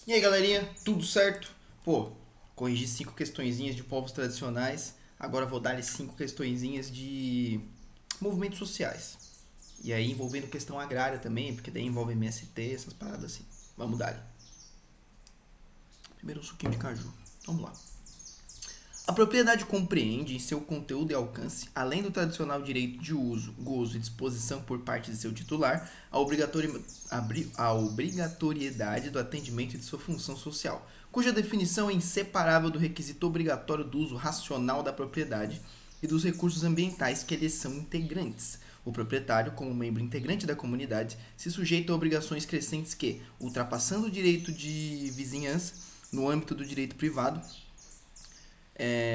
E aí, galerinha, tudo certo? Pô, corrigi 5 questõezinhas de povos tradicionais, agora vou dar-lhe 5 questõezinhas de movimentos sociais. E aí envolvendo questão agrária também, porque daí envolve MST, essas paradas assim. Vamos dar-lhe. Primeiro um suquinho de caju. Vamos lá. A propriedade compreende em seu conteúdo e alcance, além do tradicional direito de uso, gozo e disposição por parte de seu titular, a obrigatoriedade do atendimento de sua função social, cuja definição é inseparável do requisito obrigatório do uso racional da propriedade e dos recursos ambientais que lhes são integrantes. O proprietário, como membro integrante da comunidade, se sujeita a obrigações crescentes que, ultrapassando o direito de vizinhança no âmbito do direito privado,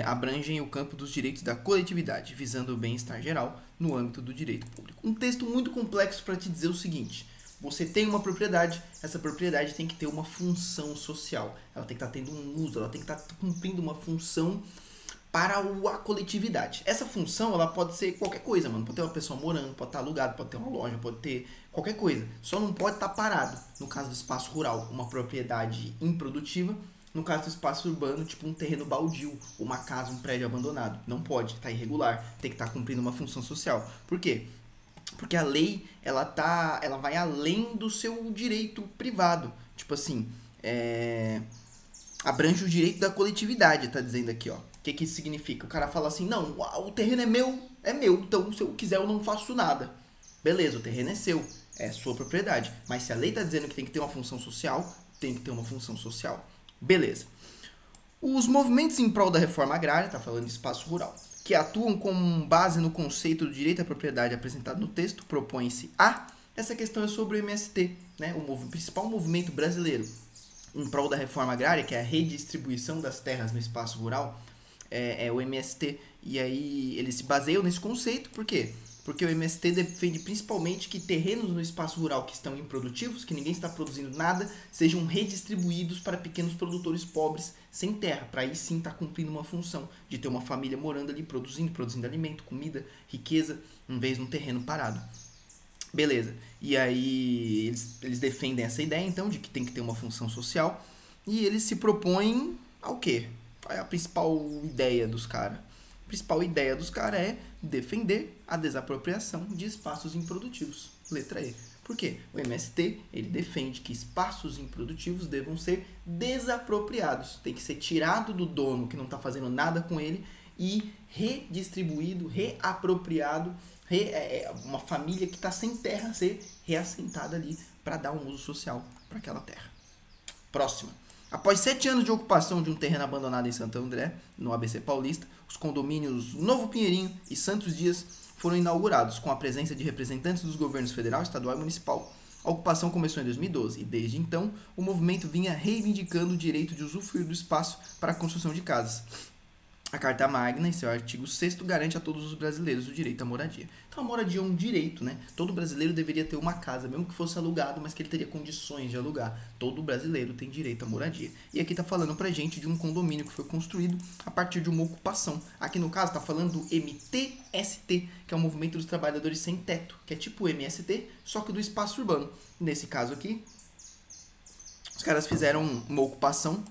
abrangem o campo dos direitos da coletividade, visando o bem-estar geral no âmbito do direito público. Um texto muito complexo para te dizer o seguinte: você tem uma propriedade, essa propriedade tem que ter uma função social, ela tem que estar tendo um uso, ela tem que estar cumprindo uma função para a coletividade. Essa função, ela pode ser qualquer coisa, mano. Pode ter uma pessoa morando, pode estar alugado, pode ter uma loja, pode ter qualquer coisa. Só não pode estar parado. No caso do espaço rural, uma propriedade improdutiva. No caso do espaço urbano, tipo um terreno baldio, uma casa, um prédio abandonado. Não pode, tá irregular, tem que estar cumprindo uma função social. Por quê? Porque a lei, ela vai além do seu direito privado. Tipo assim, abrange o direito da coletividade, tá dizendo aqui, ó. O que isso significa? O cara fala assim, não, o terreno é meu, então se eu quiser eu não faço nada. Beleza, o terreno é seu, é sua propriedade. Mas se a lei tá dizendo que tem que ter uma função social, tem que ter uma função social. Beleza. Os movimentos em prol da reforma agrária, tá falando de espaço rural, que atuam com base no conceito do direito à propriedade apresentado no texto, propõe-se a... Essa questão é sobre o MST, né? O principal movimento brasileiro em prol da reforma agrária, que é a redistribuição das terras no espaço rural, é o MST. E aí eles se baseiam nesse conceito, por quê? Porque o MST defende principalmente que terrenos no espaço rural que estão improdutivos, que ninguém está produzindo nada, sejam redistribuídos para pequenos produtores pobres sem terra, para aí sim estar cumprindo uma função de ter uma família morando ali, produzindo alimento, comida, riqueza, em vez de um terreno parado. Beleza. E aí eles defendem essa ideia, então, de que tem que ter uma função social, e eles se propõem ao quê? Qual é a principal ideia dos caras? A principal ideia dos caras é defender a desapropriação de espaços improdutivos. Letra E. Por quê? O MST, ele defende que espaços improdutivos devam ser desapropriados. Tem que ser tirado do dono que não está fazendo nada com ele e redistribuído, reapropriado, uma família que está sem terra ser reassentada ali para dar um uso social para aquela terra. Próxima. Após 7 anos de ocupação de um terreno abandonado em Santo André, no ABC Paulista, os condomínios Novo Pinheirinho e Santos Dias foram inaugurados com a presença de representantes dos governos federal, estadual e municipal. A ocupação começou em 2012 e, desde então, o movimento vinha reivindicando o direito de usufruir do espaço para a construção de casas. A Carta Magna, em seu artigo 6º, garante a todos os brasileiros o direito à moradia. Então a moradia é um direito, né? Todo brasileiro deveria ter uma casa, mesmo que fosse alugado, mas que ele teria condições de alugar. Todo brasileiro tem direito à moradia. E aqui tá falando pra gente de um condomínio que foi construído a partir de uma ocupação. Aqui no caso tá falando do MTST, que é o Movimento dos Trabalhadores Sem Teto, que é tipo o MST, só que do espaço urbano. Nesse caso aqui, os caras fizeram uma ocupação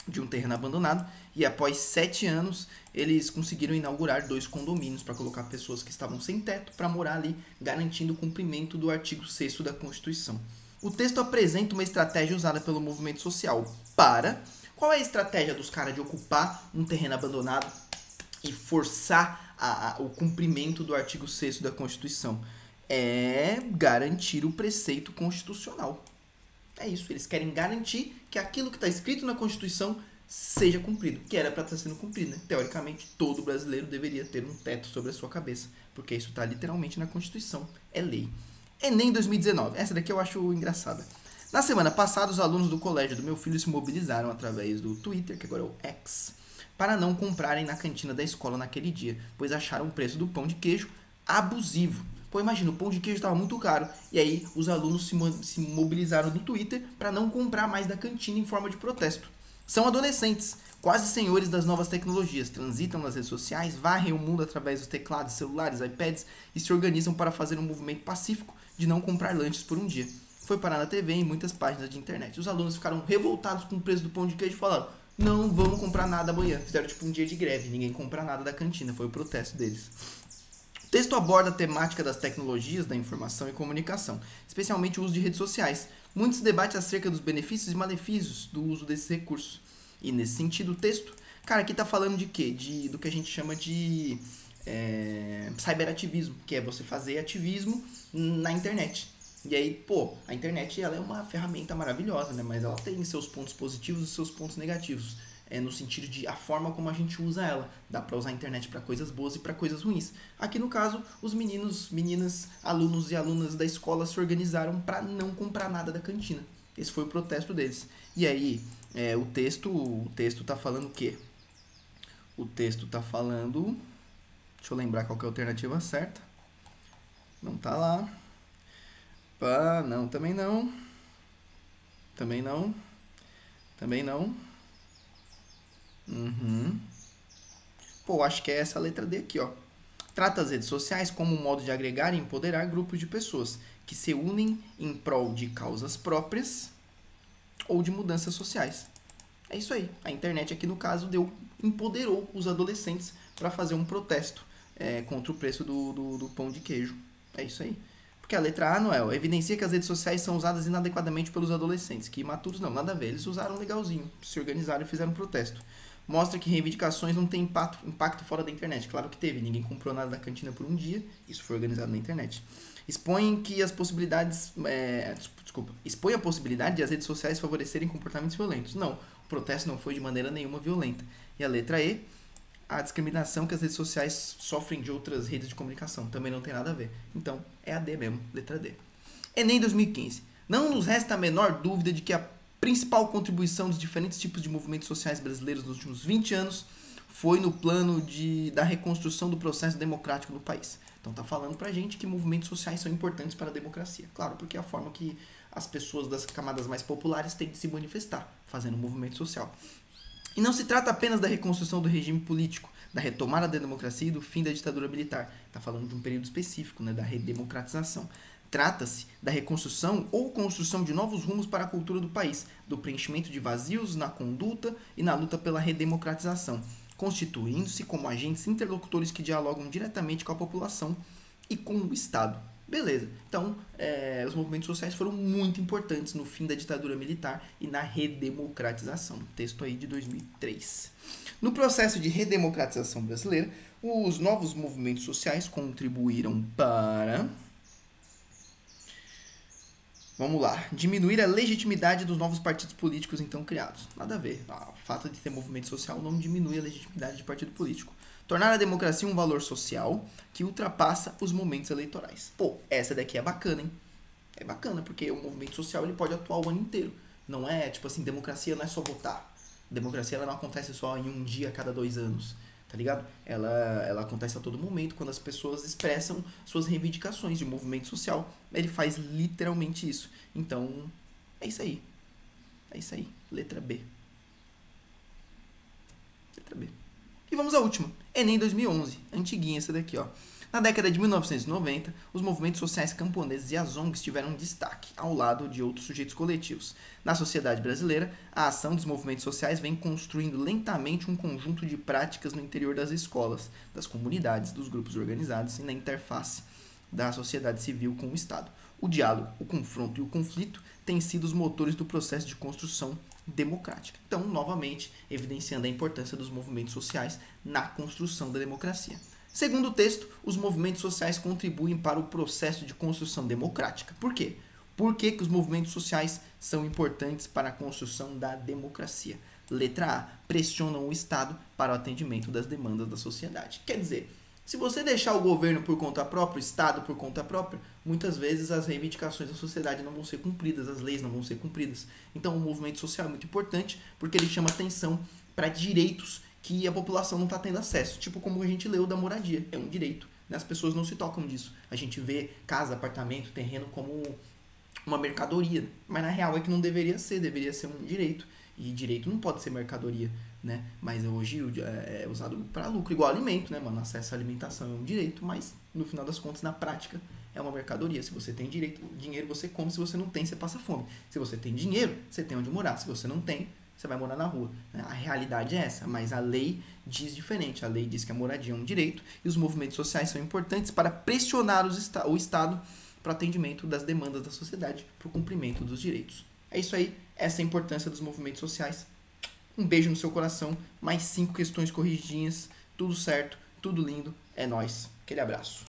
de um terreno abandonado e após 7 anos eles conseguiram inaugurar 2 condomínios para colocar pessoas que estavam sem teto para morar ali, garantindo o cumprimento do artigo 6º da Constituição. O texto apresenta uma estratégia usada pelo movimento social para... Qual é a estratégia dos caras de ocupar um terreno abandonado e forçar o cumprimento do artigo 6º da Constituição? É garantir o preceito constitucional. É isso, eles querem garantir que aquilo que está escrito na Constituição seja cumprido, que era para estar sendo cumprido, né? Teoricamente, todo brasileiro deveria ter um teto sobre a sua cabeça, porque isso está literalmente na Constituição, é lei. Enem 2019, essa daqui eu acho engraçada. Na semana passada, os alunos do colégio do meu filho se mobilizaram através do Twitter, que agora é o X, para não comprarem na cantina da escola naquele dia, pois acharam o preço do pão de queijo abusivo. Pô, imagina, o pão de queijo estava muito caro. E aí os alunos se mobilizaram no Twitter para não comprar mais da cantina em forma de protesto. São adolescentes, quase senhores das novas tecnologias, transitam nas redes sociais, varrem o mundo através dos teclados, celulares, iPads e se organizam para fazer um movimento pacífico de não comprar lanches por um dia. foi parar na TV e em muitas páginas de internet. Os alunos ficaram revoltados com o preço do pão de queijo e falaram: não vamos comprar nada amanhã. Fizeram tipo um dia de greve, ninguém compra nada da cantina, foi o protesto deles. O texto aborda a temática das tecnologias da informação e comunicação, especialmente o uso de redes sociais. Muitos debates acerca dos benefícios e malefícios do uso desses recursos. E nesse sentido, o texto, cara, aqui tá falando de quê? Do que a gente chama de cyberativismo, que é você fazer ativismo na internet. E aí, pô, a internet ela é uma ferramenta maravilhosa, né? Mas ela tem seus pontos positivos e seus pontos negativos. No sentido de a forma como a gente usa ela. Dá pra usar a internet pra coisas boas e pra coisas ruins. Aqui no caso, os meninos, meninas, alunos e alunas da escola se organizaram pra não comprar nada da cantina. Esse foi o protesto deles. E aí, o texto tá falando o quê? O texto tá falando... Deixa eu lembrar qual que é a alternativa certa. Não tá lá. Não, também não. Também não. Também não. Pô, acho que é essa letra D aqui, ó. Trata as redes sociais como um modo de agregar e empoderar grupos de pessoas que se unem em prol de causas próprias ou de mudanças sociais. É isso aí. A internet aqui no caso empoderou os adolescentes para fazer um protesto contra o preço do pão de queijo. É isso aí. Porque a letra A, Noel, evidencia que as redes sociais são usadas inadequadamente pelos adolescentes, que imaturos não, nada a ver. Eles usaram legalzinho, se organizaram e fizeram um protesto. Mostra que reivindicações não têm impacto fora da internet. Claro que teve, ninguém comprou nada da cantina por um dia, isso foi organizado na internet. Expõe a possibilidade de as redes sociais favorecerem comportamentos violentos. Não, o protesto não foi de maneira nenhuma violenta. E a letra E, a discriminação que as redes sociais sofrem de outras redes de comunicação. Também não tem nada a ver. Então, é a D mesmo, letra D. Enem 2015. Não nos resta a menor dúvida de que a principal contribuição dos diferentes tipos de movimentos sociais brasileiros nos últimos 20 anos foi no plano da reconstrução do processo democrático do país. Então tá falando pra gente que movimentos sociais são importantes para a democracia. Claro, porque é a forma que as pessoas das camadas mais populares têm de se manifestar, fazendo um movimento social. E não se trata apenas da reconstrução do regime político, da retomada da democracia e do fim da ditadura militar. Está falando de um período específico, né, da redemocratização. Trata-se da reconstrução ou construção de novos rumos para a cultura do país, do preenchimento de vazios na conduta e na luta pela redemocratização, constituindo-se como agentes interlocutores que dialogam diretamente com a população e com o Estado. Beleza. Então, os movimentos sociais foram muito importantes no fim da ditadura militar e na redemocratização. Texto aí de 2003. No processo de redemocratização brasileira, os novos movimentos sociais contribuíram para... Vamos lá. Diminuir a legitimidade dos novos partidos políticos então criados. Nada a ver. O fato de ter movimento social não diminui a legitimidade de partido político. Tornar a democracia um valor social que ultrapassa os momentos eleitorais. Pô, essa daqui é bacana, hein? É bacana, porque o movimento social ele pode atuar o ano inteiro. Não é, tipo assim, democracia não é só votar. Democracia ela não acontece só em um dia a cada 2 anos, tá ligado? Ela acontece a todo momento quando as pessoas expressam suas reivindicações. E o movimento social, ele faz literalmente isso. Então, é isso aí. É isso aí. Letra B. Letra B. E vamos à última. Enem 2011. Antiguinha essa daqui, ó. Na década de 1990, os movimentos sociais camponeses e as ONGs tiveram destaque, ao lado de outros sujeitos coletivos. Na sociedade brasileira, a ação dos movimentos sociais vem construindo lentamente um conjunto de práticas no interior das escolas, das comunidades, dos grupos organizados e na interface da sociedade civil com o Estado. O diálogo, o confronto e o conflito têm sido os motores do processo de construção democrática. Então, novamente, evidenciando a importância dos movimentos sociais na construção da democracia. Segundo o texto, os movimentos sociais contribuem para o processo de construção democrática. Por quê? Por que os movimentos sociais são importantes para a construção da democracia? Letra A. Pressionam o Estado para o atendimento das demandas da sociedade. Quer dizer, se você deixar o governo por conta própria, o Estado por conta própria, muitas vezes as reivindicações da sociedade não vão ser cumpridas, as leis não vão ser cumpridas. Então o movimento social é muito importante porque ele chama atenção para direitos que a população não está tendo acesso. Tipo como a gente leu da moradia, é um direito. Né? As pessoas não se tocam disso. A gente vê casa, apartamento, terreno como uma mercadoria. Mas na real é que não deveria ser um direito. E direito não pode ser mercadoria, né? Mas hoje é usado para lucro, igual alimento, né, mano? Acesso à alimentação é um direito, mas no final das contas, na prática, é uma mercadoria. Se você tem dinheiro, você come. Se você não tem, você passa fome. Se você tem dinheiro, você tem onde morar. Se você não tem, você vai morar na rua. A realidade é essa, mas a lei diz diferente. A lei diz que a moradia é um direito e os movimentos sociais são importantes para pressionar o Estado para o atendimento das demandas da sociedade, para o cumprimento dos direitos. É isso aí, essa é a importância dos movimentos sociais. Um beijo no seu coração, mais 5 questões corrigidinhas, tudo certo, tudo lindo, é nóis. Aquele abraço.